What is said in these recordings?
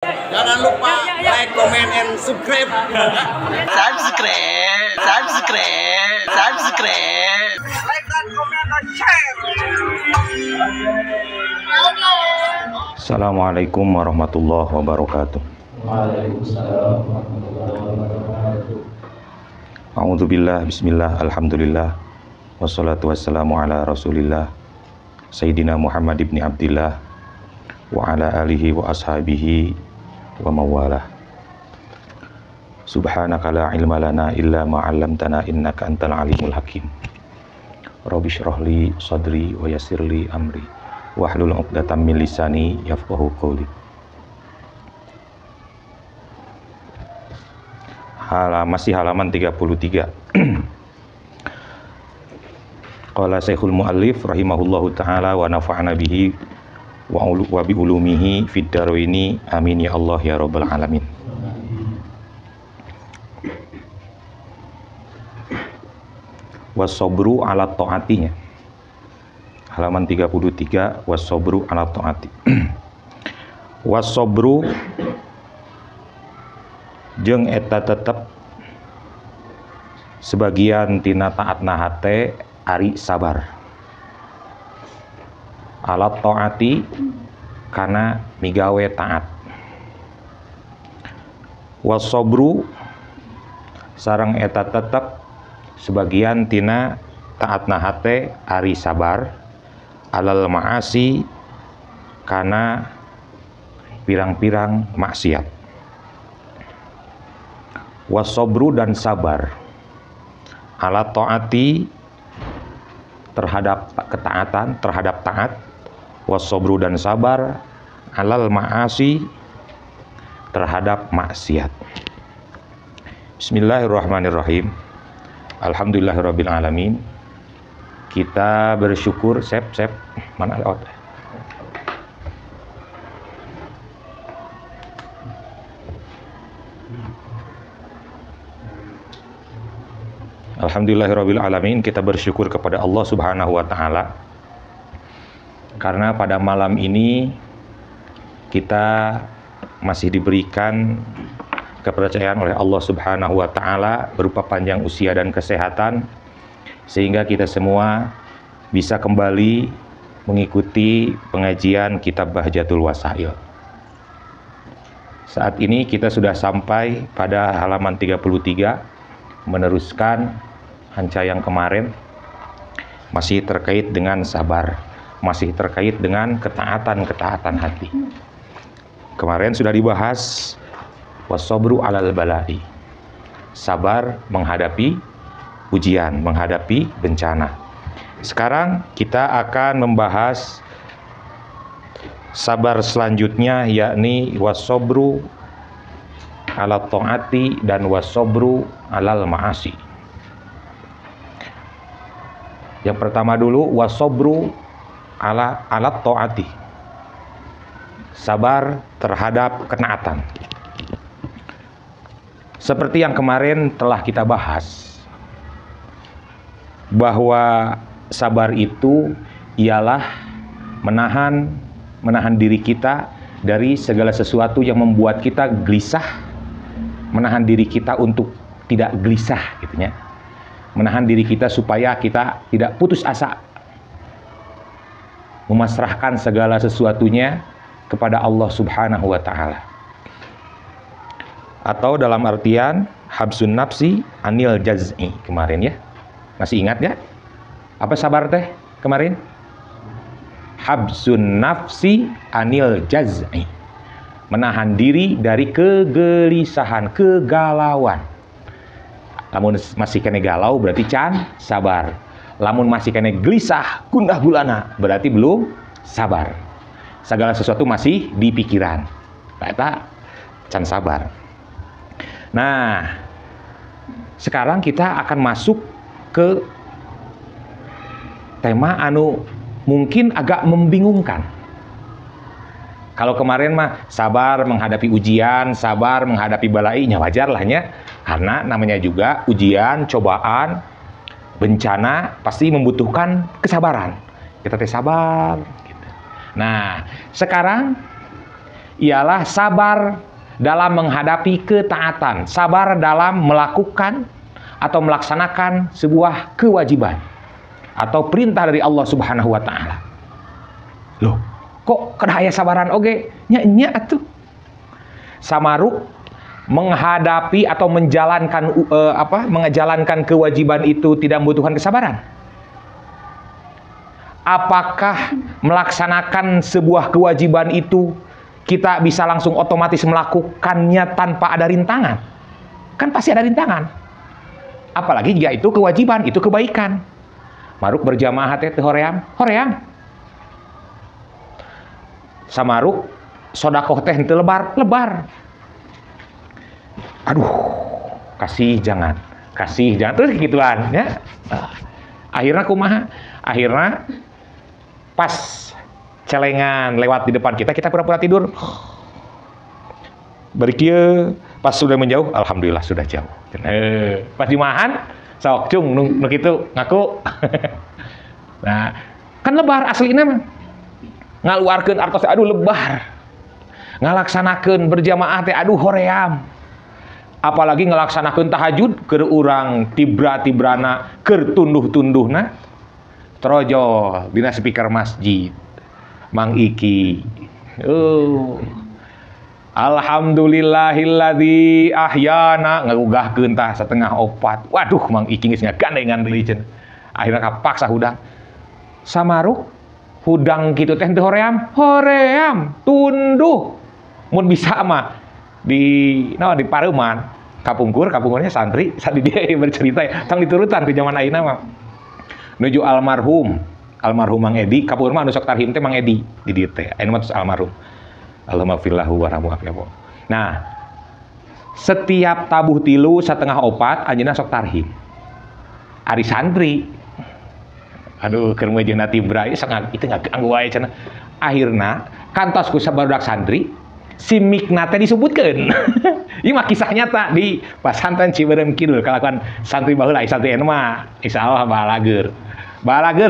Jangan lupa like, comment, and subscribe. Subscribe. Like dan comment dan share. Assalamualaikum warahmatullahi wabarakatuh. Waalaikumsalam warahmatullahi wabarakatuh. A'udzubillah, bismillah, alhamdulillah, wassalatu wassalamu ala rasulillah Sayyidina Muhammad ibn Abdillah wa ala alihi wa ashabihi wa mawalah. Subhanaka la ilma lana illa ma 'allamtana innaka antal alimul hakim. Rabbi shrah li sadri wa yassir li amri wahlul 'uqdatam min lisani yafqahu qawli. Masih halaman 33. Qala Syekhul Muallif rahimahullahu taala wa nafa'ana bihi wa bi ulumihi fid daraini amin ya Allah ya rabbal alamin. Wasobru ala ta'atinya. Halaman 33, wasobru ala ta'ati. Wasobru jeung eta tetep sebagian tina taatna hate ari sabar. Ala ta'ati kana migawe taat. Wasobru sareng eta tetep sebagian tina taatna hate ari sabar alal ma'asi kana pirang-pirang maksiat. Wasobru dan sabar ala ta'ati terhadap ketaatan, terhadap taat. Wasobru dan sabar alal ma'asi terhadap maksiat. Bismillahirrahmanirrahim. Alhamdulillahirabbil alamin. Kita bersyukur mana lewat? Alhamdulillahirabbil alamin, kita bersyukur kepada Allah Subhanahu wa taala karena pada malam ini kita masih diberikan kepercayaan oleh Allah Subhanahu wa taala berupa panjang usia dan kesehatan sehingga kita semua bisa kembali mengikuti pengajian kitab Bahjatul Wasail. Saat ini kita sudah sampai pada halaman 33 meneruskan hanca yang kemarin, masih terkait dengan sabar, masih terkait dengan ketaatan hati. Kemarin sudah dibahas wasobru alal balai, sabar menghadapi ujian, menghadapi bencana. Sekarang kita akan membahas sabar selanjutnya, yakni wasobru ala ta'ati dan wasobru alal ma'asi. Yang pertama dulu wasobru ala ta'ati, sabar terhadap ketaatan. Seperti yang kemarin telah kita bahas, bahwa sabar itu ialah menahan diri kita dari segala sesuatu yang membuat kita gelisah, menahan diri kita untuk tidak gelisah gitu ya. Menahan diri kita supaya kita tidak putus asa, memasrahkan segala sesuatunya kepada Allah Subhanahu wa taala. Atau dalam artian habsun nafsi anil jaz'i kemarin ya. Masih ingat ya? Apa sabar teh kemarin? Habsun nafsi anil jaz'i. Menahan diri dari kegelisahan, kegalauan. Lamun masih kene galau berarti can sabar. Lamun masih kene gelisah, gundah gulana berarti belum sabar. Segala sesuatu masih di pikiran. Eta can sabar. Nah, sekarang kita akan masuk ke tema anu mungkin agak membingungkan. Kalau kemarin mah sabar menghadapi ujian, sabar menghadapi balainya, wajar lahnya, karena namanya juga ujian, cobaan, bencana pasti membutuhkan kesabaran. Kita teh sabar. Gitu. Nah, sekarang ialah sabar dalam menghadapi ketaatan, sabar dalam melakukan atau melaksanakan sebuah kewajiban atau perintah dari Allah Subhanahu wa taala. Loh, kok kada aya sabaran oge? Nya atuh. Samaruk menghadapi atau menjalankan kewajiban itu tidak membutuhkan kesabaran. Apakah melaksanakan sebuah kewajiban itu kita bisa langsung otomatis melakukannya tanpa ada rintangan? Kan pasti ada rintangan. Apalagi jika itu kewajiban, itu kebaikan. Maruk berjamaah teh hoream. Samaruk sodakoh teh henteu lebar. Aduh, kasih jangan terus gituan ya. Akhirnya kumaha? Akhirnya pas celengan lewat di depan kita pura-pura tidur. Bari kieu, pas sudah menjauh, alhamdulillah sudah jauh. Pas di mahan, sok cung nu kitu ngaku. Nah, kan lebar aslina mah. Ngaluarkeun artos aduh lebar. Ngalaksanakeun berjamaah teh aduh hoream. Apalagi ngalaksanakeun tahajud keur urang tibra-tibrana keur tunduh-tunduhna trojol dina speaker masjid. Mang Iki. Alhamdulillahilladzi ahyana ngagugahkeun tah 3:30. Waduh, Mang Iki geus ngagandengan deui cenah. Akhirnya kapaksa hudang. Samaruk hudang kitu teh teu hoream, tunduh. Mun bisa mah di Pareuman, kapungkurnya santri sadi dia bercerita ya, tang diturutan ke zaman ayeuna mah. Nuju almarhum Mang Edi, kapungkur mah anu sok tarhim teh Mang Edi di dieu teh. Ayeuna mah almarhum. Allahumma fillahu warhamhu. Nah, setiap tabuh tilu 3:30 anjeunna sok tarhim. Ari santri. Aduh, keur meujeuh tibra ieu sok itu ngaganggu wae cenah. Akhirna kantos ku sabarudak santri si mikna teh disebutkeun. Ieu mah kisah nyata di Pasantren Ciberem Kidul kalakuan santri baheula, santri anu mah insyaallah balager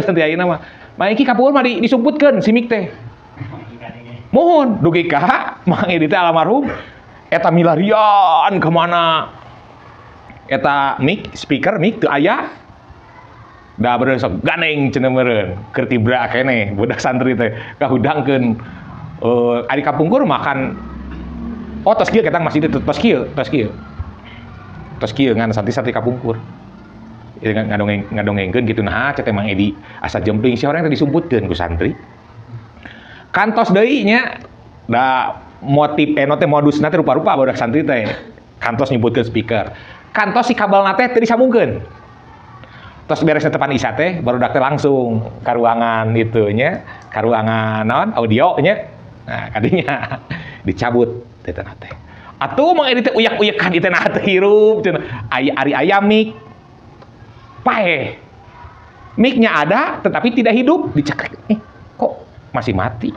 santri ayeuna mah. Maiki kapur mah disebutkeun si mik teh. Mohon dugi ka Mang Edi teh almarhum eta milarian ke mana? Eta speaker teu aya. Da bener sok ganeng cenah meureun keur tibra keneh budak santri teh kahudangkeun ari kapungkur makan tos kieu ketang masih tos kieu ngan santri kapungkur ngadongengkeun kitu nah cek Mang Edi asa jempling si orang teh disumputkeun ku santri kantos deui nya da motif teh modusna teh rupa-rupa budak santri teh kantos nyebutkeun speaker kantos si kabelna teh teu disambungkeun. Terus beres tepan isya teh barudak teh langsung ka ruangan itu nya ka ruangan naon audio nya. Nah, kadinya dicabut teh teh. Atuh Mang Edi teh uyak-uyakan di teh teh hirup cenah. Ari aya mik. Pae. Miknya ada tetapi tidak hidup, dicekrek. Kok masih mati?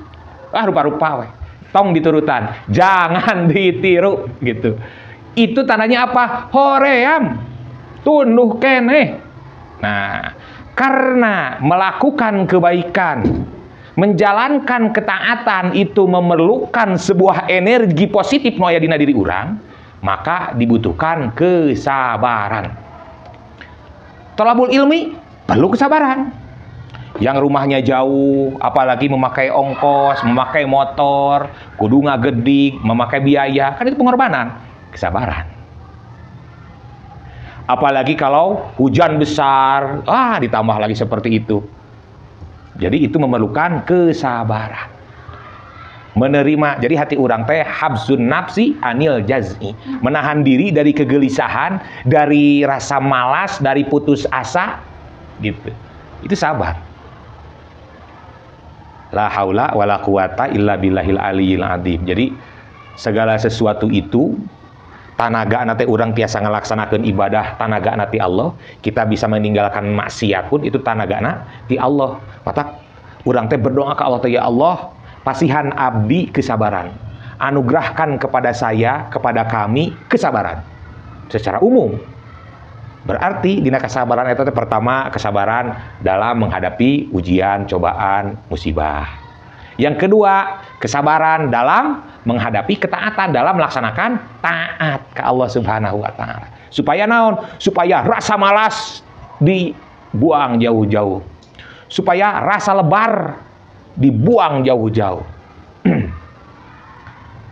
Ah rupa-rupa we. Tong diturutan, jangan ditiru gitu. Itu tandanya apa? Hoream. Tunduh keneh. Nah, karena melakukan kebaikan, menjalankan ketaatan itu memerlukan sebuah energi positif nu aya dina diri urang, maka dibutuhkan kesabaran. Thalabul ilmi perlu kesabaran. Yang rumahnya jauh, apalagi memakai ongkos, memakai motor, kudu ngagedik, memakai biaya, kan itu pengorbanan, kesabaran. Apalagi kalau hujan besar, ditambah lagi seperti itu. Jadi itu memerlukan kesabaran. Menerima, jadi hati orang teh habzun nafsi anil jaz'i. Menahan diri dari kegelisahan, dari rasa malas, dari putus asa, gitu. Itu sabar. La haula wala quwata illa billahil aliyil adzim. Jadi segala sesuatu itu tanaga nanti orang tiasa ngelaksanakan ibadah tanaga nanti Allah, kita bisa meninggalkan maksiat pun itu tanaga nanti Allah. Maka orang teh berdoa ke Allah teh, ya Allah, pasihan abdi kesabaran, anugerahkan kepada saya, kepada kami kesabaran secara umum. Berarti dina kesabaran itu pertama kesabaran dalam menghadapi ujian, cobaan, musibah. Yang kedua, kesabaran dalam menghadapi ketaatan, dalam melaksanakan taat ke Allah Subhanahu wa taala. Supaya naon? Supaya rasa malas dibuang jauh-jauh. Supaya rasa lebar dibuang jauh-jauh.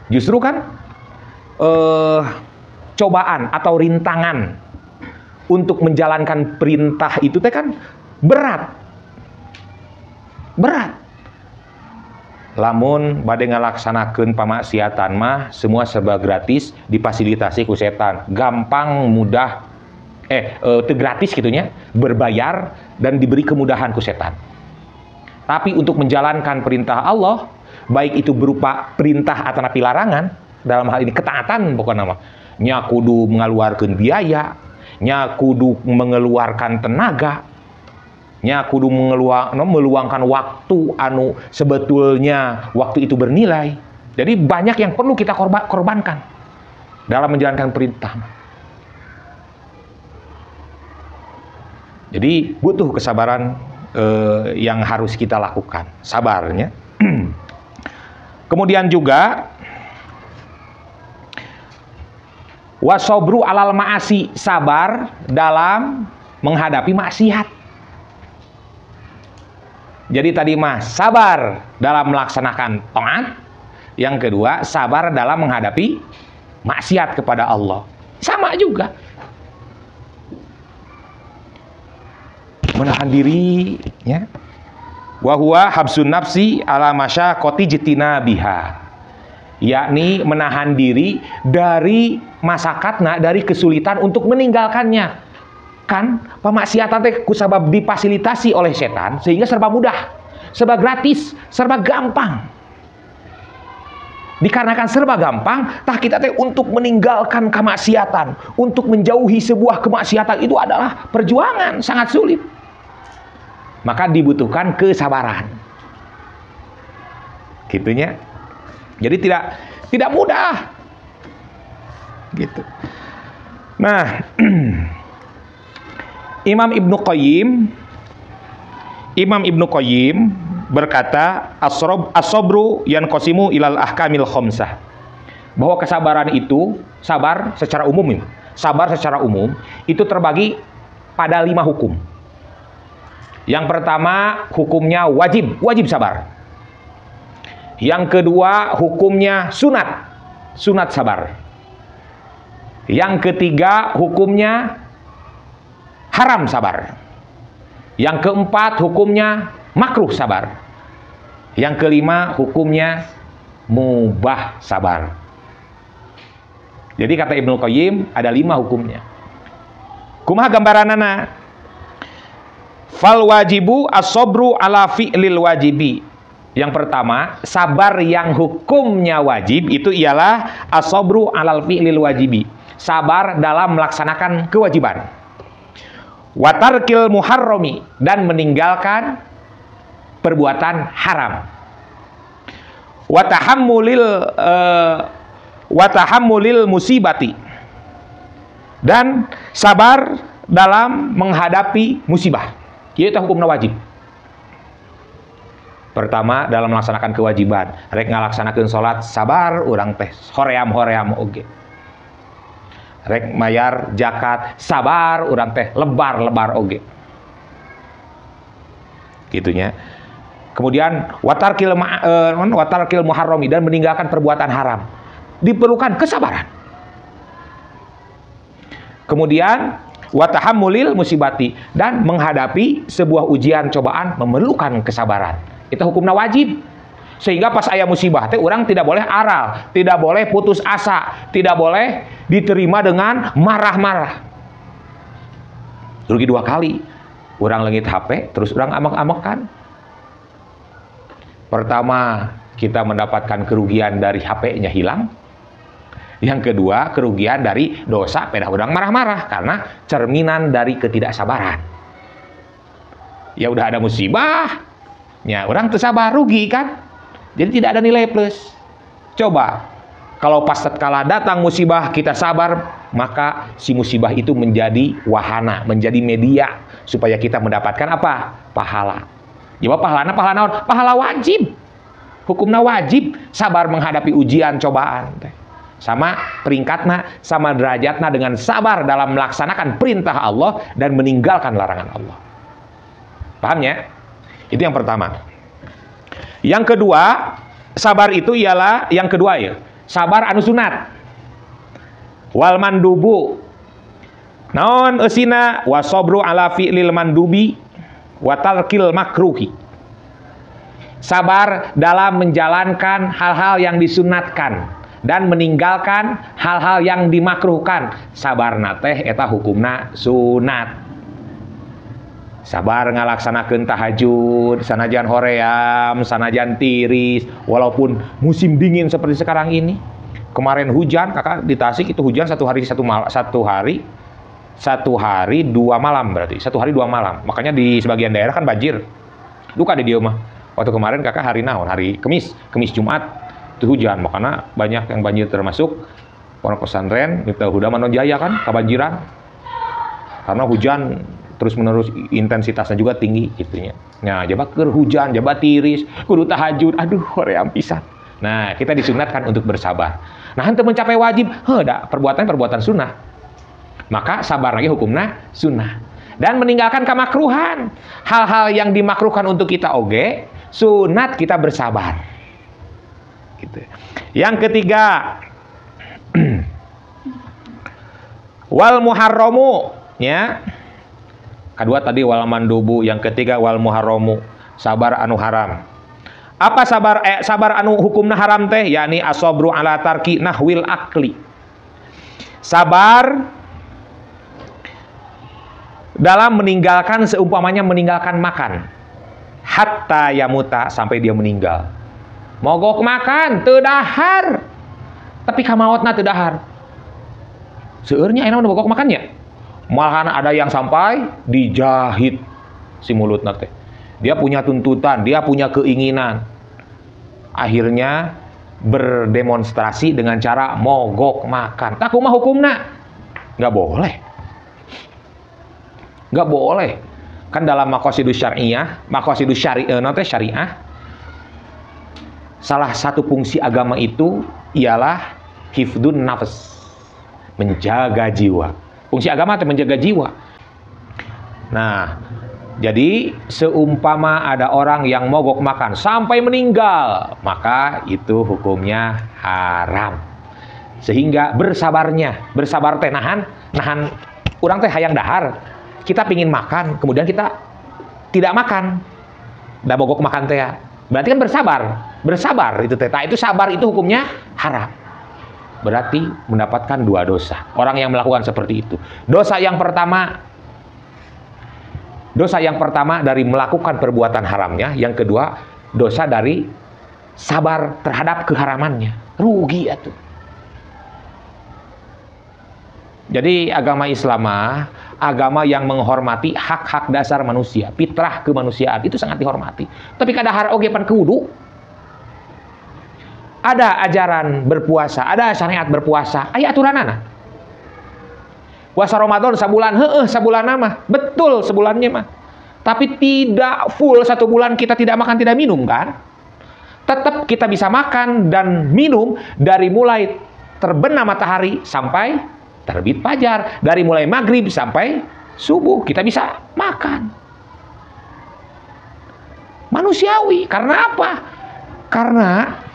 Justru kan cobaan atau rintangan untuk menjalankan perintah itu teh kan berat. Lamun bade ngalaksanakeun pamaksiatan mah semua serba gratis, difasilitasi ku setan. Gampang, mudah, teu gratis gitunya, berbayar dan diberi kemudahan ku setan. Tapi untuk menjalankan perintah Allah, baik itu berupa perintah atau larangan, dalam hal ini ketaatan pokoknya mah, nya kudu mengeluarkan biaya, nya kudu mengeluarkan tenaga, nya kudu meluangkan waktu anu sebetulnya waktu itu bernilai. Jadi banyak yang perlu kita korbankan dalam menjalankan perintah. Jadi butuh kesabaran yang harus kita lakukan, sabarnya. Kemudian juga wasobru alal ma'asi, sabar dalam menghadapi maksiat. Jadi tadi mah sabar dalam melaksanakan taat. Yang kedua, sabar dalam menghadapi maksiat kepada Allah. Sama juga. Menahan diri, ya. Wa huwa habsun nafsi ala masyaqqati jitina biha. Yakni menahan diri dari masakatna, dari kesulitan untuk meninggalkannya. Kan pemaksiatan teh kusabab difasilitasi oleh setan sehingga serba mudah, serba gratis, serba gampang. Dikarenakan serba gampang, tah kita teh untuk meninggalkan kemaksiatan, untuk menjauhi sebuah kemaksiatan itu adalah perjuangan sangat sulit. Maka dibutuhkan kesabaran. Gitunya. Jadi tidak mudah. Gitu. Nah, Imam Ibnu Qayyim berkata, as-sabru yanqasimu ilal ahkamil khamsah. Bahwa kesabaran itu, sabar secara umum itu terbagi pada 5 hukum. Yang pertama, hukumnya wajib sabar. Yang kedua, hukumnya sunat sabar. Yang ketiga, hukumnya haram sabar. Yang keempat, hukumnya makruh sabar. Yang kelima, hukumnya mubah sabar. Jadi kata Ibnu Qayyim ada 5 hukumnya. Kumaha gambaranana? Fal wajibu as-sabru ala fi'lil wajibi. Yang pertama, sabar yang hukumnya wajib itu ialah as-sabru alal fi'lil wajibi. Sabar dalam melaksanakan kewajiban. Watarkil muharrami, dan meninggalkan perbuatan haram. Watahammulil musibati, dan sabar dalam menghadapi musibah. Itu hukumna wajib. Pertama, dalam melaksanakan kewajiban, rek ngalaksanakeun salat sabar urang teh hoream oge. Rek mayar zakat sabar urang teh lebar oge. Gitunya. Kemudian watarkil muharrami, dan meninggalkan perbuatan haram. Diperlukan kesabaran. Kemudian watahammulil musibati, dan menghadapi sebuah ujian cobaan memerlukan kesabaran. Itu hukumna wajib. Sehingga pas aya musibah teh orang tidak boleh aral, tidak boleh putus asa, tidak boleh diterima dengan marah-marah. Rugi 2 kali. Orang leungit HP, terus orang amek-amekan. Pertama, kita mendapatkan kerugian dari HP-nya hilang. Yang kedua, kerugian dari dosa pedah orang marah-marah karena cerminan dari ketidaksabaran. Ya udah ada musibah, ya orang tersabar, rugi kan? Jadi tidak ada nilai plus. Coba kalau pas tatkala datang musibah kita sabar, maka si musibah itu menjadi wahana, menjadi media supaya kita mendapatkan apa? Pahala. Jawab pahala wajib. Hukumna wajib sabar menghadapi ujian cobaan teh. Sama peringkatna, sama derajatna dengan sabar dalam melaksanakan perintah Allah dan meninggalkan larangan Allah. Paham ya? Itu yang pertama. Yang kedua, sabar itu ialah yang kedua ya. Sabar anu sunat. Wal mandubu. Naon eusina wasobru ala fi'lil mandubi wa tarkil makruhi. Sabar dalam menjalankan hal-hal yang disunatkan dan meninggalkan hal-hal yang dimakruhkan. Sabarna teh eta hukumna sunat. Sabar ngalaksanakeun tahajud, sanajan hoream, sanajan tiris, walaupun musim dingin seperti sekarang ini. Kemarin hujan, kakak di Tasik itu hujan satu hari 2 malam berarti, 1 hari 2 malam. Makanya di sebagian daerah kan banjir. Duka di dia mah. Waktu kemarin kakak hari naon, hari Kemis Jumat itu hujan, makanya banyak yang banjir termasuk pondok pesantren Miftahul Huda Manojaya kan kebanjiran karena hujan terus menerus, intensitasnya juga tinggi gitunya. Nah, jaba keur hujan, jaba tiris, kudu tahajud, aduh hoream pisan. Nah, kita disunatkan untuk bersabar. Nah, henteu mencapai wajib, heuh perbuatan sunnah. Maka sabar lagi hukumna sunnah. Dan meninggalkan kemakruhan. Hal-hal yang dimakruhkan untuk kita oge, sunat kita bersabar. Gitu. Yang ketiga, wal muharramu, ya. Kedua tadi wal mandubu, yang ketiga wal muharramu, sabar anu haram. Apa sabar anu hukumna haram teh? Yakni asobru ala tarki nahwil akli. Sabar dalam meninggalkan, seumpamanya meninggalkan makan, hatta yamuta, sampai dia meninggal. Mogok makan teu dahar, tapi kamaotna teu dahar. Seueurnya enak mogok makannya. Malahan ada yang sampai dijahit si mulutna teh. Dia punya tuntutan, dia punya keinginan. Akhirnya berdemonstrasi dengan cara mogok makan. Tak kumaha hukumna? Nggak boleh. Nggak boleh. Kan dalam maqasidus syariah, syariah, salah satu fungsi agama itu ialah hifdun nafs, menjaga jiwa. Fungsi agama itu menjaga jiwa. Nah, jadi seumpama ada orang yang mogok makan sampai meninggal, maka itu hukumnya haram. Sehingga bersabar teh nahan urang teh hayang dahar. Kita pingin makan, kemudian kita tidak makan, dah mogok makan teh, berarti kan bersabar itu teh. Itu sabar itu hukumnya haram. Berarti mendapatkan 2 dosa. Orang yang melakukan seperti itu. Dosa yang pertama dari melakukan perbuatan haramnya. Yang kedua, dosa dari sabar terhadap keharamannya. Rugi atuh. Jadi agama Islam agama yang menghormati hak-hak dasar manusia, fitrah kemanusiaan itu sangat dihormati. Tapi kadahar oge pan kudu. Ada ajaran berpuasa, ada syariat berpuasa, aya aturanana. Puasa Ramadan sabulan, sabulan mah. Betul sebulannya mah. Tapi tidak full 1 bulan kita tidak makan, tidak minum kan? Tetap kita bisa makan dan minum dari mulai terbenam matahari sampai terbit fajar, dari mulai maghrib sampai subuh kita bisa makan. Manusiawi. Karena apa? Karena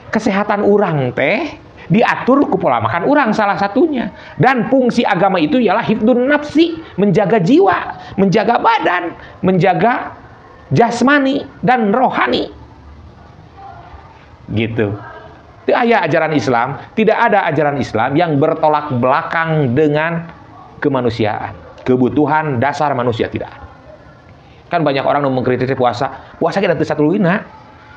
kesehatan urang teh diatur ku pola makan urang salah satunya. Dan fungsi agama itu ialah hifdun nafsi, menjaga jiwa, menjaga badan, menjaga jasmani dan rohani. Gitu. Tidak ada ajaran Islam yang bertolak belakang dengan kemanusiaan, kebutuhan dasar manusia, tidak ada. Kan banyak orang yang mengkritisi puasa kita teu satuluyna,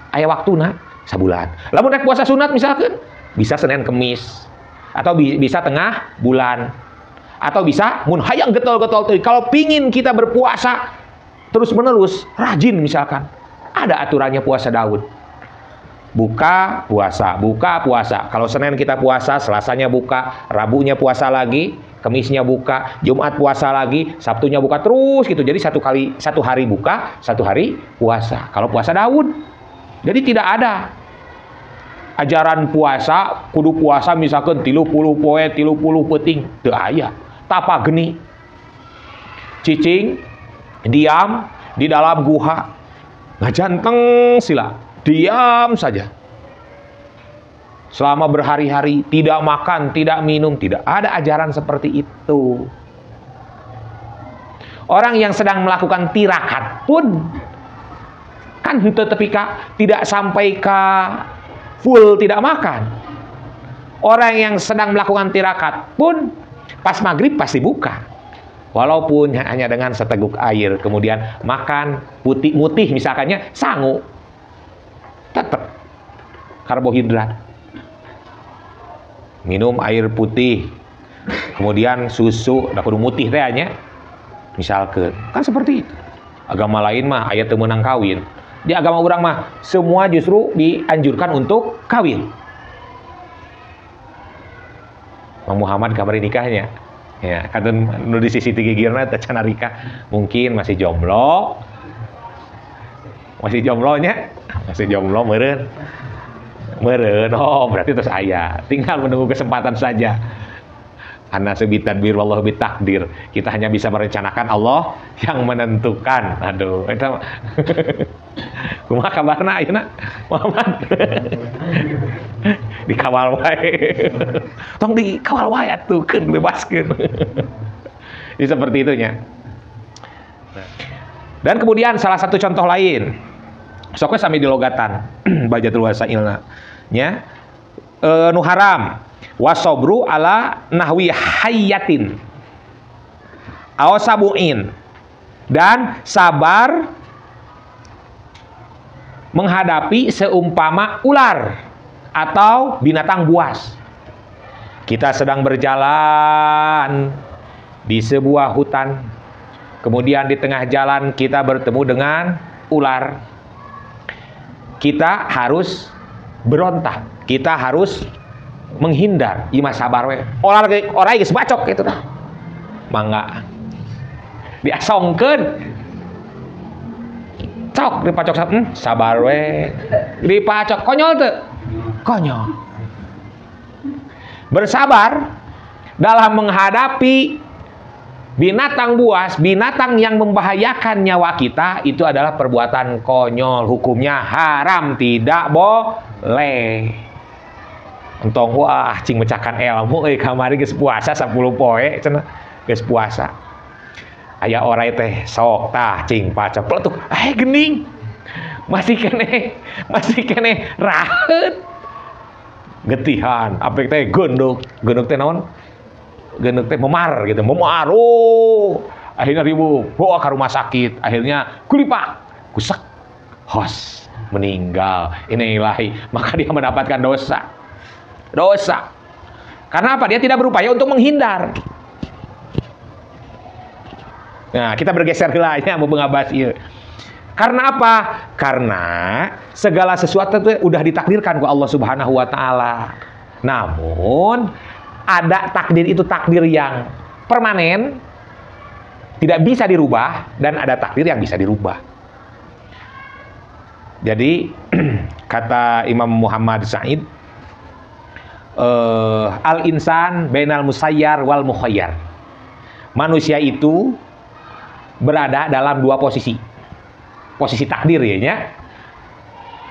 aya waktuna sabulan. Lamun rek puasa sunat misalkan, bisa Senin Kemis, atau bisa tengah bulan, atau bisa mun hayang getol-getol teuing. Kalau pingin kita berpuasa terus menerus, rajin misalkan, ada aturannya puasa Daud. Buka puasa. Kalau Senin kita puasa, Selasanya buka, Rabunya puasa lagi, Kemisnya buka, Jumat puasa lagi, Sabtunya buka, terus gitu. Jadi 1 hari buka, 1 hari puasa. Kalau puasa Daud. Jadi tidak ada ajaran puasa kudu puasa misalkan 30 poe 30 peuting teu aya. Tapa geni cicing diam di dalam guha ngajanteng sila diam saja selama berhari-hari, tidak makan, tidak minum, tidak ada ajaran seperti itu. Orang yang sedang melakukan tirakat pun kan tetepika tidak sampai ke full tidak makan. Orang yang sedang melakukan tirakat pun pas maghrib pasti buka. Walaupun hanya dengan seteguk air, kemudian makan putih-mutih misalkannya sangu. Tetap karbohidrat. Minum air putih, kemudian susu, da kudu mutih teh nya. Misalkan, kan seperti itu. Agama lain mah aya teu meunang kawin. Di agama urang mah semua justru dianjurkan untuk kawin. Mang Muhammad kamari nikahnya. Ya, kadang nu di sisi tigigirna teh can nikah, mungkin masih jomblo. Masih jomblonya, masih jomblo meureun. Meureun, oh berarti terus aya. Tinggal menunggu kesempatan saja. Ana sebitan bir wallahu bitakdir. Kita hanya bisa merencanakan, Allah yang menentukan. Aduh, eta kumaha kabarna ayeuna Muhammad? Dikawal wae. Tong dikawal wae atuh keun bebaskeun. Jadi seperti itunya. Dan kemudian salah satu contoh lain. Sok we sami dilogatan bajatul wasailna nya nu haram wasobru ala nahwi hayyatin aw sabuin dan sabar menghadapi seumpama ular atau binatang buas. Kita sedang berjalan di sebuah hutan, kemudian di tengah jalan kita bertemu dengan ular. Kita harus berontak, kita harus menghindar. Ima sabar we. Orang geus bacok gitu tah. Mangga diasongkeun. Cok dipacok sabar we. Dipacok konyol teu? Konyol. Bersabar dalam menghadapi binatang buas, binatang yang membahayakan nyawa kita, itu adalah perbuatan konyol. Hukumnya haram, tidak boleh. Entong wah cing mecakan ilmu kamari geus puasa 10 poe cenah geus puasa. Aya orai teh sok tah cing pacok peletuk gening. Masih kene raheut. Getihan, apek teh gondok teh naon? Gendek teh memar gitu, memar. Oh, akhirnya ribu, bawa ke rumah sakit. Akhirnya kulipak, kusek, hos, meninggal. Ini ilahi, maka dia mendapatkan dosa. Karena apa? Dia tidak berupaya untuk menghindar. Nah, kita bergeser ke lainnya, mau mengabas ieu. Karena apa? Karena segala sesuatu itu udah ditakdirkan ku Allah Subhanahu wa taala. Namun ada takdir itu takdir yang permanen, tidak bisa dirubah, dan ada takdir yang bisa dirubah. Jadi kata Imam Muhammad Said, al-insan bainal musayyar wal mukhayyar. Manusia itu berada dalam dua posisi takdir ya.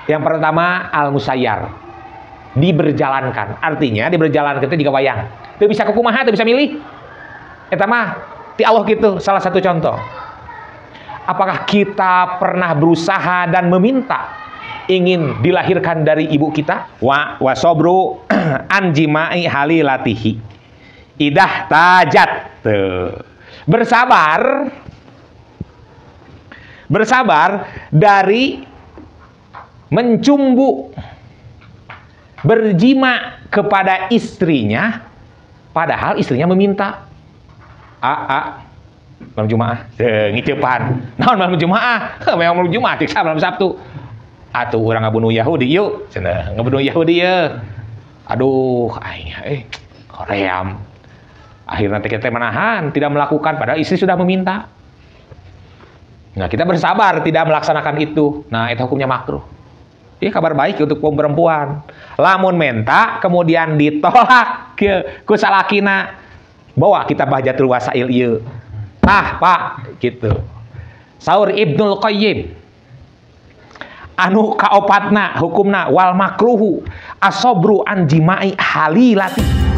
Yang pertama al-musayyar, diberjalankan. Artinya diberjalankan itu jika wayang teu bisa kumaha, teu bisa milih. Eta mah ti Allah gitu. Salah satu contoh. Apakah kita pernah berusaha dan meminta ingin dilahirkan dari ibu kita? Wa sobru an jima'i halilatihi idah tajat. Bersabar dari mencumbu, berjima kepada istrinya, padahal istrinya meminta. Malam Jumaah, ngiceupan. Naon malam Jumaah? Memang malam Jumaah, tiksa malam Sabtu. Atuh urang ngabunuh Yahudi yuk, cenah ngabunuh Yahudi ye. Aduh, aing koream. Akhirnya kita menahan, tidak melakukan, padahal istri sudah meminta. Nah, kita bersabar tidak melaksanakan itu. Nah, itu hukumnya makruh. Ini kabar baik untuk kaum perempuan. Lamun menta kemudian ditolak ku salakina, bawa kita Bahjatul Wasail ieu. Tah, Pak, gitu. Saur Ibnul Qayyim. Anu kaopatna hukumna wal makruhu asobru an jima'i halilati.